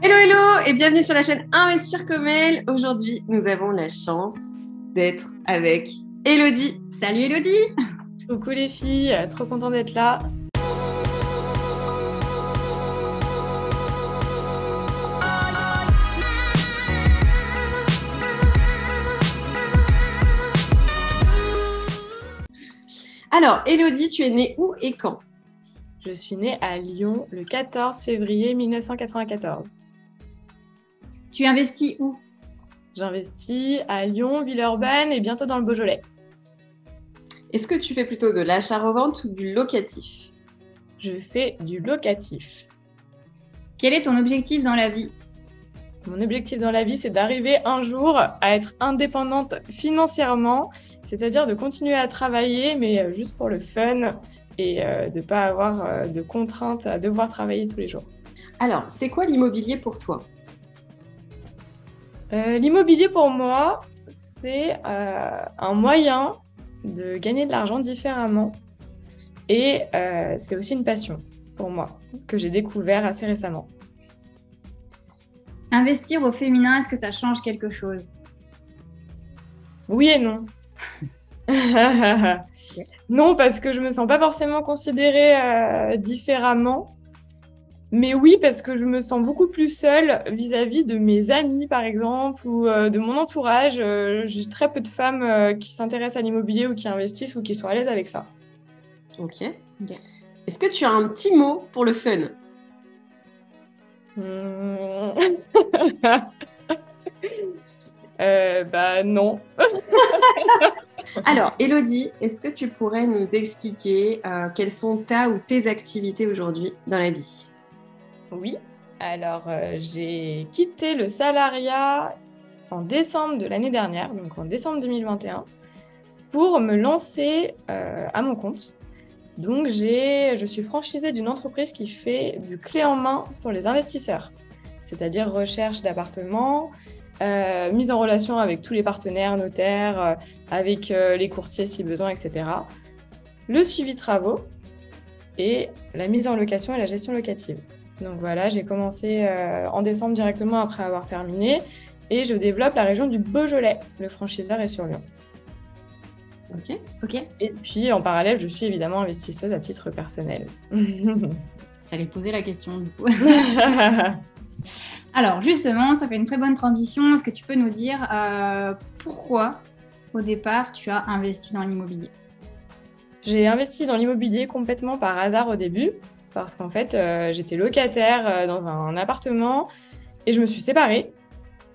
Hello, hello et bienvenue sur la chaîne Investir comme elle. Aujourd'hui, nous avons la chance d'être avec Elodie. Salut Elodie! Coucou les filles, trop contente d'être là. Alors, Elodie, tu es née où et quand? Je suis née à Lyon le 14 février 1994. Tu investis où? J'investis à Lyon, Villeurbanne et bientôt dans le Beaujolais. Est-ce que tu fais plutôt de l'achat-revente ou du locatif? Je fais du locatif. Quel est ton objectif dans la vie? Mon objectif dans la vie, c'est d'arriver un jour à être indépendante financièrement, c'est-à-dire de continuer à travailler, mais juste pour le fun et de ne pas avoir de contraintes à devoir travailler tous les jours. Alors, c'est quoi l'immobilier pour toi? L'immobilier pour moi, c'est un moyen de gagner de l'argent différemment et c'est aussi une passion pour moi que j'ai découvert assez récemment. Investir au féminin, est-ce que ça change quelque chose? Oui et non. Non, parce que je me sens pas forcément considérée différemment. Mais oui, parce que je me sens beaucoup plus seule vis-à-vis de mes amis, par exemple, ou de mon entourage. J'ai très peu de femmes qui s'intéressent à l'immobilier ou qui investissent ou qui sont à l'aise avec ça. Ok. Est-ce que tu as un petit mot pour le fun? Non. Alors, Elodie, est-ce que tu pourrais nous expliquer quelles sont ta ou tes activités aujourd'hui dans la vie? Oui. Alors, j'ai quitté le salariat en décembre de l'année dernière, donc en décembre 2021, pour me lancer à mon compte. Donc, je suis franchisée d'une entreprise qui fait du clé en main pour les investisseurs, c'est-à-dire recherche d'appartements, mise en relation avec tous les partenaires, notaires, avec les courtiers si besoin, etc. Le suivi travaux et la mise en location et la gestion locative. Donc voilà, j'ai commencé en décembre directement après avoir terminé et je développe la région du Beaujolais. Le franchiseur est sur Lyon. Ok. Et puis en parallèle, je suis évidemment investisseuse à titre personnel. J'allais poser la question du coup. Alors justement, ça fait une très bonne transition. Est-ce que tu peux nous dire pourquoi au départ tu as investi dans l'immobilier? J'ai investi dans l'immobilier complètement par hasard au début parce qu'en fait, j'étais locataire dans un appartement et je me suis séparée.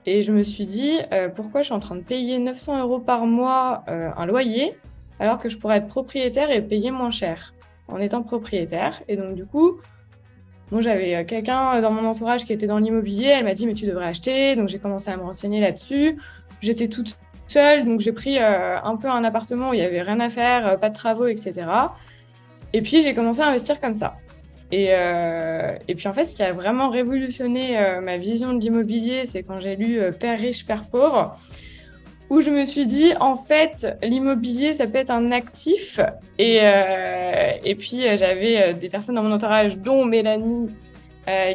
Et je me suis dit, pourquoi je suis en train de payer 900 € par mois un loyer alors que je pourrais être propriétaire et payer moins cher en étant propriétaire. Et donc du coup, moi, j'avais quelqu'un dans mon entourage qui était dans l'immobilier. Elle m'a dit, mais tu devrais acheter. Donc j'ai commencé à me renseigner là-dessus. J'étais toute seule, donc j'ai pris un peu un appartement où il n'y avait rien à faire, pas de travaux, etc. Et puis j'ai commencé à investir comme ça. Et puis en fait, ce qui a vraiment révolutionné ma vision de l'immobilier, c'est quand j'ai lu Père riche, Père pauvre, où je me suis dit, en fait, l'immobilier, ça peut être un actif. Et puis j'avais des personnes dans mon entourage, dont Mélanie,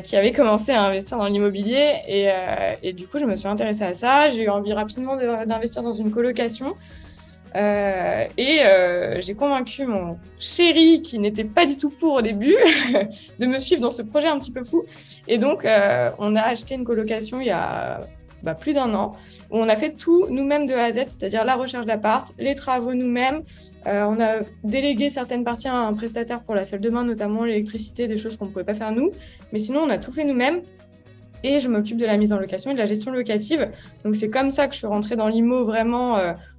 qui avait commencé à investir dans l'immobilier. Et du coup, je me suis intéressée à ça. J'ai eu envie rapidement d'investir dans une colocation. J'ai convaincu mon chéri, qui n'était pas du tout pour au début, de me suivre dans ce projet un petit peu fou. Et donc, on a acheté une colocation il y a plus d'1 an, où on a fait tout nous-mêmes de A à Z, c'est-à-dire la recherche d'appart, les travaux nous-mêmes. On a délégué certaines parties à un prestataire pour la salle de bain, notamment l'électricité, des choses qu'on ne pouvait pas faire nous. Mais sinon, on a tout fait nous-mêmes. Et je m'occupe de la mise en location et de la gestion locative. Donc, c'est comme ça que je suis rentrée dans l'IMO vraiment,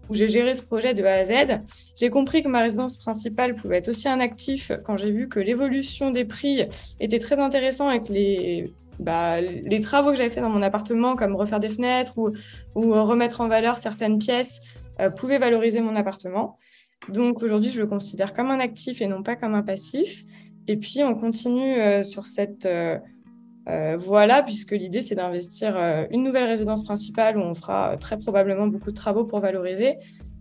où j'ai géré ce projet de A à Z. J'ai compris que ma résidence principale pouvait être aussi un actif quand j'ai vu que l'évolution des prix était très intéressante et que les travaux que j'avais fait dans mon appartement, comme refaire des fenêtres ou remettre en valeur certaines pièces, pouvaient valoriser mon appartement. Donc, aujourd'hui, je le considère comme un actif et non pas comme un passif. Et puis, on continue sur cette voilà, puisque l'idée, c'est d'investir une nouvelle résidence principale où on fera très probablement beaucoup de travaux pour valoriser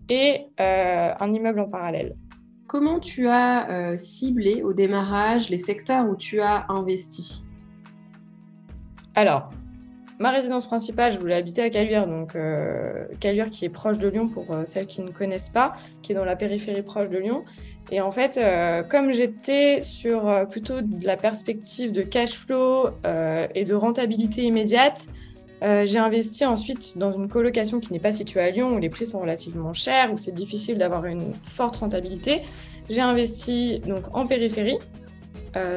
et un immeuble en parallèle. Comment tu as ciblé au démarrage les secteurs où tu as investi? Alors, ma résidence principale, je voulais habiter à Caluire, donc Caluire qui est proche de Lyon pour celles qui ne connaissent pas, qui est dans la périphérie proche de Lyon. Et en fait, comme j'étais sur plutôt de la perspective de cash flow et de rentabilité immédiate, j'ai investi ensuite dans une colocation qui n'est pas située à Lyon, où les prix sont relativement chers, où c'est difficile d'avoir une forte rentabilité. J'ai investi donc en périphérie,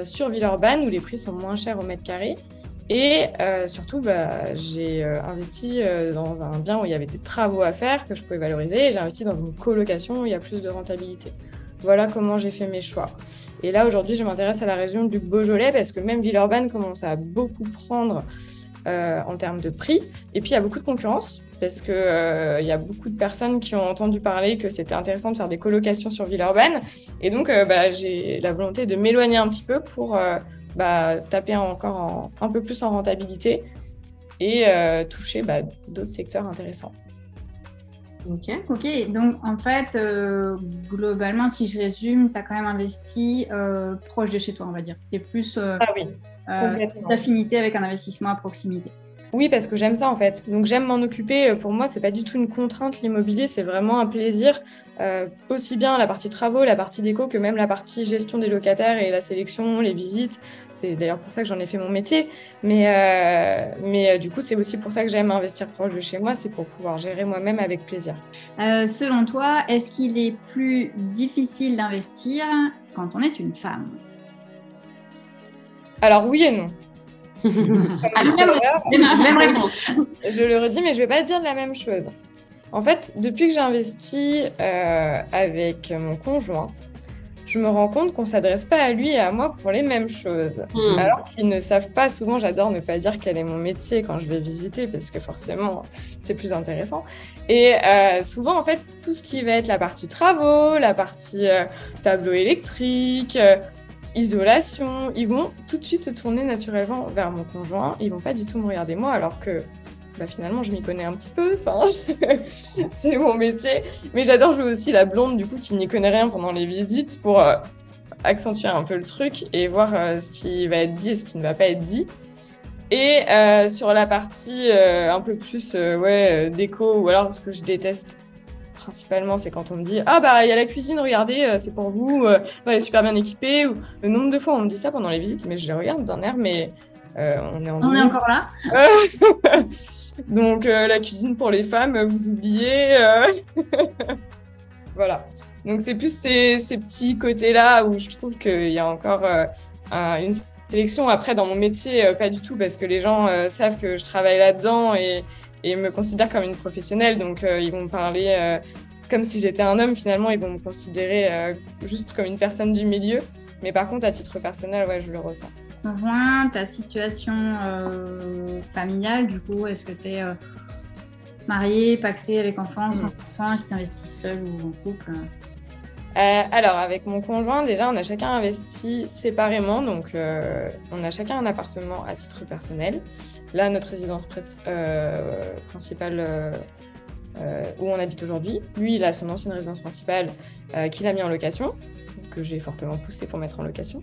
sur Villeurbanne, où les prix sont moins chers au mètre carré. Et surtout, j'ai investi dans un bien où il y avait des travaux à faire que je pouvais valoriser. Et j'ai investi dans une colocation où il y a plus de rentabilité. Voilà comment j'ai fait mes choix. Et là, aujourd'hui, je m'intéresse à la région du Beaujolais parce que même Villeurbanne commence à beaucoup prendre en termes de prix. Et puis, il y a beaucoup de concurrence parce qu'il y a beaucoup de personnes qui ont entendu parler que c'était intéressant de faire des colocations sur Villeurbanne. Et donc, j'ai la volonté de m'éloigner un petit peu pour taper encore un peu plus en rentabilité et toucher d'autres secteurs intéressants. Ok, donc en fait, globalement, si je résume, tu as quand même investi proche de chez toi, on va dire. Tu es plus d'affinité avec un investissement à proximité. Oui, parce que j'aime ça en fait. Donc j'aime m'en occuper. Pour moi, c'est pas du tout une contrainte l'immobilier, c'est vraiment un plaisir. Aussi bien la partie travaux, la partie déco, que même la partie gestion des locataires et la sélection, les visites. C'est d'ailleurs pour ça que j'en ai fait mon métier. Mais du coup, c'est aussi pour ça que j'aime investir proche de chez moi, c'est pour pouvoir gérer moi-même avec plaisir. Selon toi, est-ce qu'il est plus difficile d'investir quand on est une femme? Alors oui et non. Même réponse. Je le redis, mais je vais pas dire la même chose. En fait, depuis que j'ai investi avec mon conjoint, je me rends compte qu'on s'adresse pas à lui et à moi pour les mêmes choses. Alors qu'ils ne savent pas, souvent j'adore ne pas dire quel est mon métier quand je vais visiter parce que forcément c'est plus intéressant. Et souvent en fait tout ce qui va être la partie travaux, la partie tableau électrique, isolation, ils vont tout de suite se tourner naturellement vers mon conjoint, ils vont pas du tout me regarder moi alors que finalement je m'y connais un petit peu, ça, c'est mon métier, mais j'adore jouer aussi la blonde du coup qui n'y connaît rien pendant les visites pour accentuer un peu le truc et voir ce qui va être dit et ce qui ne va pas être dit. Et sur la partie un peu plus déco, ou alors ce que je déteste principalement, c'est quand on me dit « Ah il y a la cuisine, regardez, c'est pour vous, elle est super bien équipée ». Ou le nombre de fois on me dit ça pendant les visites, mais je les regarde d'un air, mais on est encore là. Donc la cuisine pour les femmes, vous oubliez. Voilà. Donc c'est plus ces petits côtés-là où je trouve qu'il y a encore une sélection. Après, dans mon métier, pas du tout, parce que les gens savent que je travaille là-dedans et me considèrent comme une professionnelle. Donc ils vont me parler comme si j'étais un homme. Finalement, ils vont me considérer juste comme une personne du milieu. Mais par contre, à titre personnel, je le ressens. Conjoint, ta situation familiale, du coup, est-ce que tu es mariée, pacsée, avec enfants, sans enfants, est-ce que tu investis seule ou en couple? Alors, avec mon conjoint, déjà, on a chacun investi séparément, donc on a chacun un appartement à titre personnel. Là, notre résidence principale où on habite aujourd'hui, lui, il a son ancienne résidence principale qu'il a mis en location, que j'ai fortement poussé pour mettre en location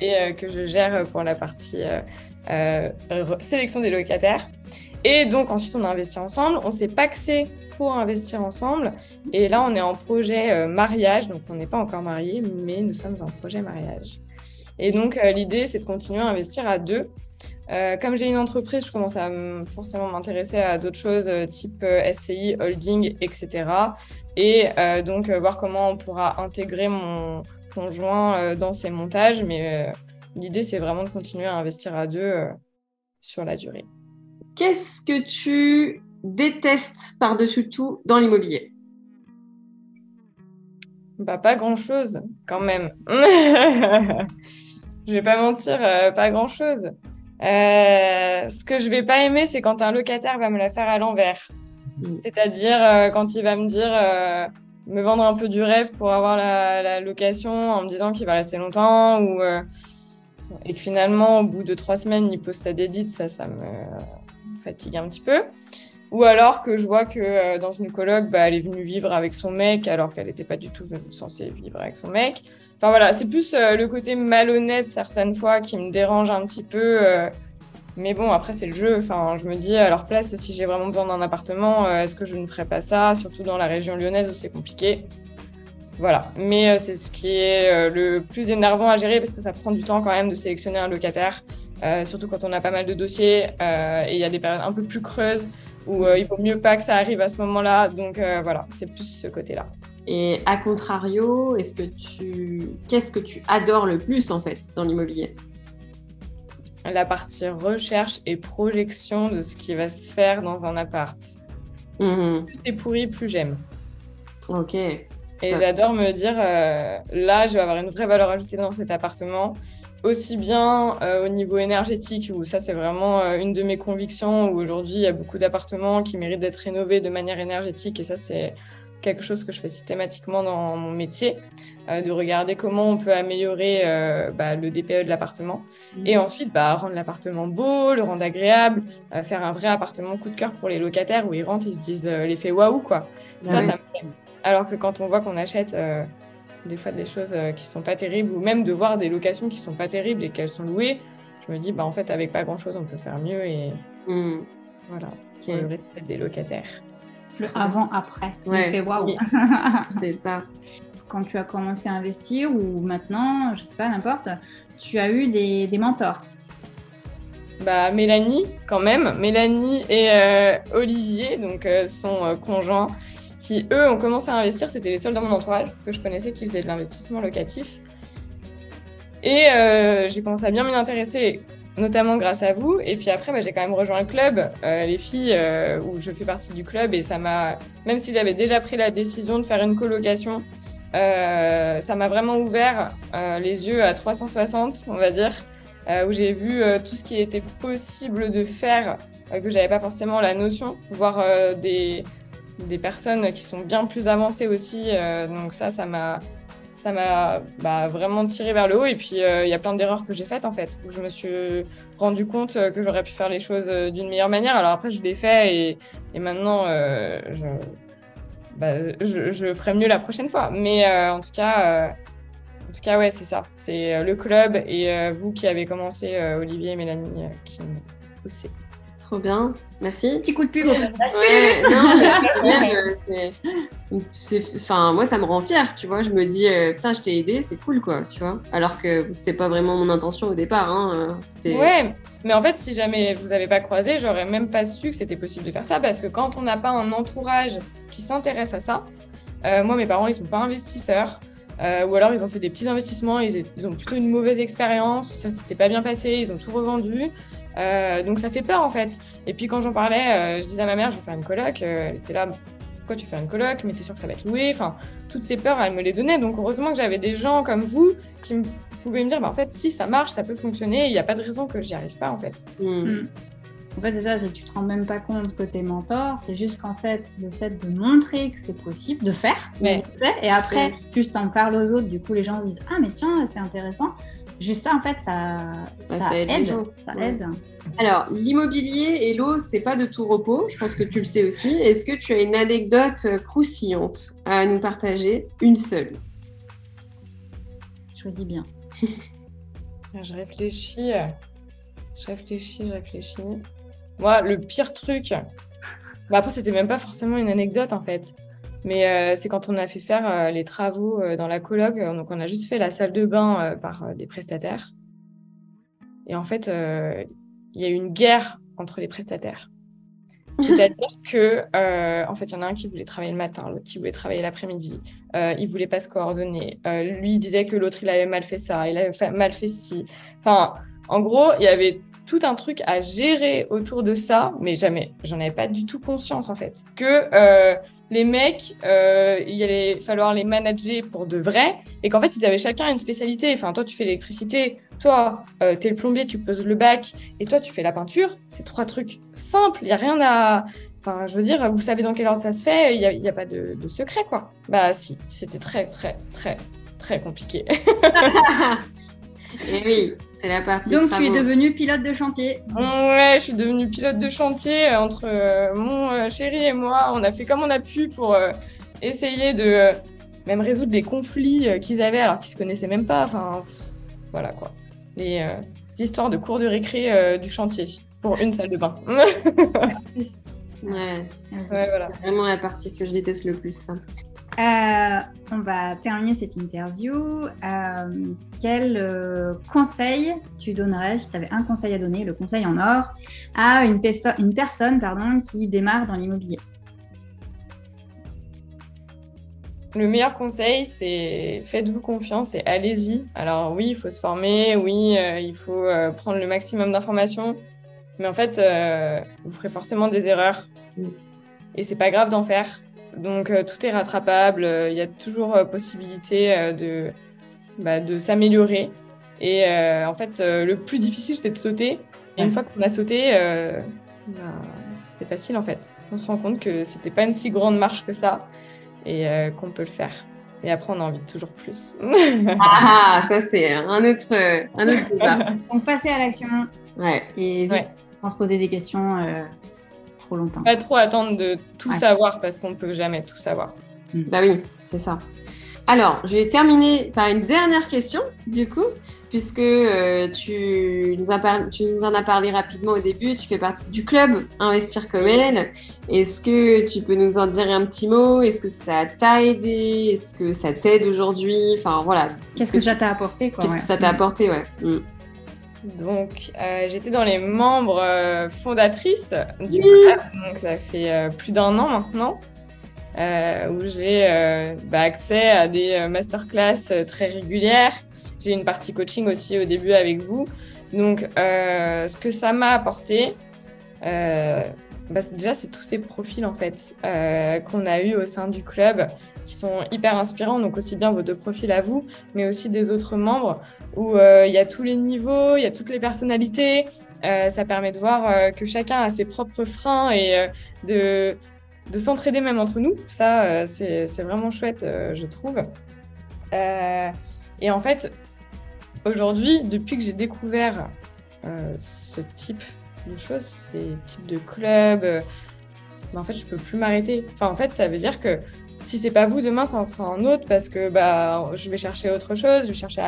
et que je gère pour la partie sélection des locataires. Et donc ensuite on a investi ensemble, on s'est pacsé pour investir ensemble et là on est en projet mariage, donc on n'est pas encore mariés mais nous sommes en projet mariage. Et donc l'idée c'est de continuer à investir à deux. Comme j'ai une entreprise, je commence à forcément m'intéresser à d'autres choses type SCI, holding, etc. Et donc voir comment on pourra intégrer mon conjoint dans ces montages. Mais l'idée, c'est vraiment de continuer à investir à deux sur la durée. Qu'est-ce que tu détestes par-dessus tout dans l'immobilier? Pas grand-chose, quand même. Je vais pas mentir, pas grand-chose. Ce que je vais pas aimer, c'est quand un locataire va me la faire à l'envers. C'est-à-dire quand il va me dire, me vendre un peu du rêve pour avoir la location en me disant qu'il va rester longtemps et que finalement, au bout de 3 semaines, il pose sa dédite, ça me fatigue un petit peu. Ou alors que je vois que dans une coloc, elle est venue vivre avec son mec alors qu'elle n'était pas du tout censée vivre avec son mec. Enfin voilà, c'est plus le côté malhonnête certaines fois qui me dérange un petit peu Mais bon, après, c'est le jeu. Enfin, je me dis, à leur place, si j'ai vraiment besoin d'un appartement, est-ce que je ne ferais pas ça? Surtout dans la région lyonnaise où c'est compliqué. Voilà. Mais c'est ce qui est le plus énervant à gérer parce que ça prend du temps quand même de sélectionner un locataire. Surtout quand on a pas mal de dossiers et il y a des périodes un peu plus creuses où il vaut mieux pas que ça arrive à ce moment-là. Donc voilà, c'est plus ce côté-là. Et à contrario, qu'est-ce que tu adores le plus en fait dans l'immobilier? La partie recherche et projection de ce qui va se faire dans un appart. Plus c'est pourri, plus j'aime. Ok. Et j'adore me dire, là, je vais avoir une vraie valeur ajoutée dans cet appartement, aussi bien au niveau énergétique, où ça, c'est vraiment une de mes convictions, où aujourd'hui, il y a beaucoup d'appartements qui méritent d'être rénovés de manière énergétique, et ça, c'est quelque chose que je fais systématiquement dans mon métier, de regarder comment on peut améliorer le DPE de l'appartement. Et ensuite, rendre l'appartement beau, le rendre agréable, faire un vrai appartement coup de cœur pour les locataires où ils rentrent, ils se disent l'effet waouh, quoi. Ça me plaît. Alors que quand on voit qu'on achète des fois des choses qui sont pas terribles, ou même de voir des locations qui sont pas terribles et qu'elles sont louées, je me dis, en fait, avec pas grand-chose, on peut faire mieux et voilà, pour le respect des locataires. Le avant-après, l'effet waouh. C'est ça. Quand tu as commencé à investir ou maintenant, je sais pas, n'importe, tu as eu des mentors. Mélanie, quand même. Mélanie et Olivier, donc son conjoint, qui, eux, ont commencé à investir. C'était les seuls dans mon entourage que je connaissais qui faisaient de l'investissement locatif. Et j'ai commencé à bien m'y intéresser, notamment grâce à vous. Et puis après, j'ai quand même rejoint le club, les filles, où je fais partie du club. Et ça m'a, même si j'avais déjà pris la décision de faire une colocation, ça m'a vraiment ouvert les yeux à 360, on va dire, où j'ai vu tout ce qui était possible de faire, que j'avais pas forcément la notion, voir des personnes qui sont bien plus avancées aussi. Donc ça m'a vraiment tiré vers le haut. Et puis, il y a plein d'erreurs que j'ai faites, en fait, où je me suis rendu compte que j'aurais pu faire les choses d'une meilleure manière. Alors après, je l'ai fait et maintenant, je ferai mieux la prochaine fois. Mais en tout cas, ouais, c'est ça. C'est le club et vous qui avez commencé, Olivier et Mélanie, qui m'ont poussé. Trop bien, merci. Petit coup de pub au passage. Ouais, non, enfin, moi, ça me rend fière, tu vois. Je me dis, putain, je t'ai aidé, c'est cool, quoi, tu vois. Alors que c'était pas vraiment mon intention au départ. Hein. Ouais, mais en fait, si jamais je vous avais pas croisé, j'aurais même pas su que c'était possible de faire ça parce que quand on n'a pas un entourage qui s'intéresse à ça, moi, mes parents, ils sont pas investisseurs. Ou alors ils ont fait des petits investissements, ils ont plutôt une mauvaise expérience, ça s'était pas bien passé, ils ont tout revendu. Donc ça fait peur en fait. Et puis quand j'en parlais, je disais à ma mère, je vais faire une coloc. Elle était là, pourquoi tu fais une coloc? Mais t'es sûre que ça va être loué? Enfin, toutes ces peurs, elle me les donnait. Donc heureusement que j'avais des gens comme vous qui pouvaient me dire, en fait, si ça marche, ça peut fonctionner. Il n'y a pas de raison que j'y arrive pas en fait. En fait, c'est ça, c'est que tu te rends même pas compte que t'es mentor. C'est juste qu'en fait, le fait de montrer que c'est possible de faire, et après, juste t'en parles aux autres. Du coup, les gens se disent, ah mais tiens, c'est intéressant. Juste ça, en fait, ça aide. Ça aide. Alors, l'immobilier et l'eau, c'est pas de tout repos. Je pense que tu le sais aussi. Est-ce que tu as une anecdote croustillante à nous partager? Une seule. Choisis bien. Je réfléchis. Moi, le pire truc, après, c'était même pas forcément une anecdote, en fait. Mais c'est quand on a fait faire les travaux dans la coloc. Donc, on a juste fait la salle de bain par des prestataires. Et en fait, il y a eu une guerre entre les prestataires. C'est-à-dire que, en fait, il y en a un qui voulait travailler le matin, l'autre qui voulait travailler l'après-midi. Il voulait pas se coordonner. Lui, il disait que l'autre, il avait mal fait ça, il avait mal fait ci. Enfin, en gros, il y avait tout un truc à gérer autour de ça, mais jamais, j'en avais pas du tout conscience, en fait. Que les mecs, il allait falloir les manager pour de vrai, et qu'en fait, ils avaient chacun une spécialité. Enfin, toi, tu fais l'électricité, toi, t'es le plombier, tu poses le bac, et toi, tu fais la peinture. C'est 3 trucs simples, il n'y a rien à... Enfin, je veux dire, vous savez dans quel ordre ça se fait, il n'y a pas de secret, quoi. Bah si, c'était très, très, très, très compliqué. Et oui, c'est la partie Donc, travaux. tu es devenue pilote de chantier. Ouais, je suis devenue pilote de chantier entre mon chéri et moi. On a fait comme on a pu pour essayer de même résoudre les conflits qu'ils avaient alors qu'ils se connaissaient même pas. Enfin, voilà quoi. Les histoires de cours de récré du chantier. pour une salle de bain. Ouais, voilà. C'est vraiment la partie que je déteste le plus, ça. On va terminer cette interview. Quel conseil tu donnerais, si tu avais un conseil à donner, le conseil en or, à une personne qui démarre dans l'immobilier? Le meilleur conseil, c'est faites-vous confiance et allez-y. Alors oui, il faut se former, oui, il faut prendre le maximum d'informations, mais en fait, vous ferez forcément des erreurs et c'est pas grave d'en faire. Donc tout est rattrapable, il y a toujours possibilité de s'améliorer. Et en fait, le plus difficile, c'est de sauter. Et une fois qu'on a sauté, c'est facile en fait. On se rend compte que c'était pas une si grande marche que ça. Et qu'on peut le faire. Et après, on a envie de toujours plus. Ah, ça, c'est un autre débat. Donc, passer à l'action. Ouais. Et vite, sans se poser des questions trop longtemps. Pas trop attendre de tout savoir, parce qu'on ne peut jamais tout savoir. Bah oui, c'est ça. Alors, je vais terminer par une dernière question, du coup, puisque tu nous en as parlé rapidement au début, tu fais partie du club Investir comme elle. Est-ce que tu peux nous en dire un petit mot? Est-ce que ça t'a aidé? Est-ce que ça t'aide aujourd'hui? Enfin, voilà. Qu'est-ce que ça t'a apporté, quoi? Qu'est-ce que ça t'a apporté, ouais. Donc, j'étais dans les membres fondatrices du club, donc ça fait plus d'1 an maintenant. Où j'ai accès à des masterclass très régulières. J'ai une partie coaching aussi au début avec vous. Donc, ce que ça m'a apporté, déjà, c'est tous ces profils en fait qu'on a eu au sein du club qui sont hyper inspirants. Donc, aussi bien vos 2 profils à vous, mais aussi des autres membres où il y a tous les niveaux, il y a toutes les personnalités. Ça permet de voir que chacun a ses propres freins et de s'entraider même entre nous. Ça, c'est vraiment chouette, je trouve. Et en fait, aujourd'hui, depuis que j'ai découvert ce type de choses, ces types de clubs, en fait, je peux plus m'arrêter. Enfin, en fait, ça veut dire que si c'est pas vous, demain, ça en sera un autre parce que je vais chercher autre chose, je vais chercher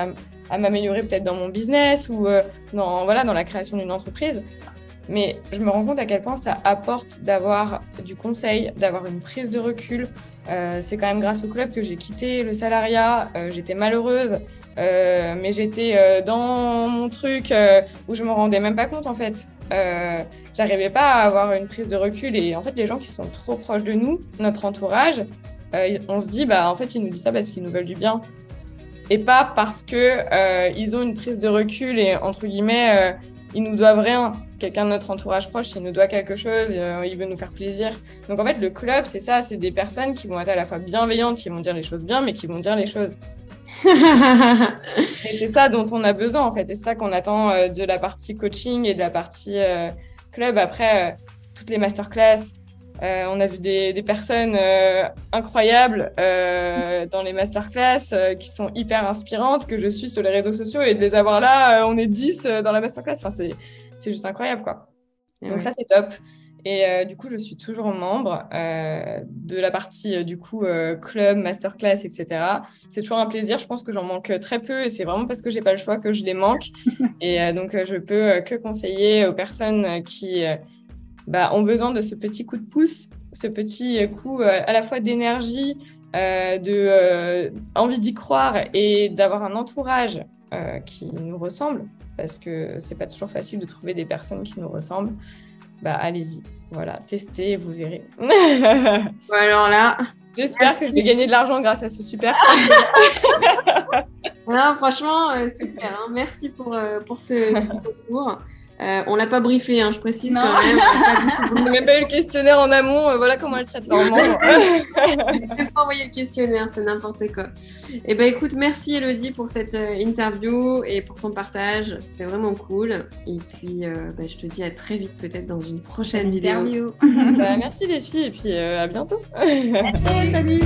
à m'améliorer peut-être dans mon business ou dans la création d'une entreprise. Mais je me rends compte à quel point ça apporte d'avoir du conseil, d'avoir une prise de recul. C'est quand même grâce au club que j'ai quitté le salariat. J'étais malheureuse, mais j'étais dans mon truc où je me rendais même pas compte en fait. J'arrivais pas à avoir une prise de recul et en fait les gens qui sont trop proches de nous, notre entourage, on se dit en fait ils nous disent ça parce qu'ils nous veulent du bien et pas parce que ils ont une prise de recul et entre guillemets ils nous doivent rien. Quelqu'un de notre entourage proche, il nous doit quelque chose, il veut nous faire plaisir. Donc en fait, le club, c'est ça, c'est des personnes qui vont être à la fois bienveillantes, qui vont dire les choses bien, mais qui vont dire les choses. Et c'est ça dont on a besoin en fait, et c'est ça qu'on attend de la partie coaching et de la partie club. Après, toutes les masterclass, on a vu des personnes incroyables dans les masterclass qui sont hyper inspirantes, que je suis sur les réseaux sociaux et de les avoir là, on est 10 dans la masterclass. Enfin, c'est juste incroyable, quoi. Donc ça, c'est top. Et du coup, je suis toujours membre de la partie club, masterclass, etc. C'est toujours un plaisir. Je pense que j'en manque très peu et c'est vraiment parce que j'ai pas le choix que je les manque. Et donc, je peux que conseiller aux personnes qui ont besoin de ce petit coup de pouce, ce petit coup à la fois d'énergie, envie d'y croire et d'avoir un entourage qui nous ressemble, parce que c'est pas toujours facile de trouver des personnes qui nous ressemblent. Allez-y, voilà, testez et vous verrez. Alors là, j'espère que je vais gagner de l'argent grâce à ce super. Non, franchement, super. Hein. Merci pour ce retour. On l'a pas briefé, hein, je précise quand même. On n'a même pas eu le questionnaire en amont. Voilà comment elle traite leurs membres. Je n'ai même pas envoyé le questionnaire, c'est n'importe quoi. Et écoute, merci Elodie pour cette interview et pour ton partage. C'était vraiment cool. Et puis, je te dis à très vite peut-être dans une prochaine vidéo. Merci les filles et puis à bientôt. Salut.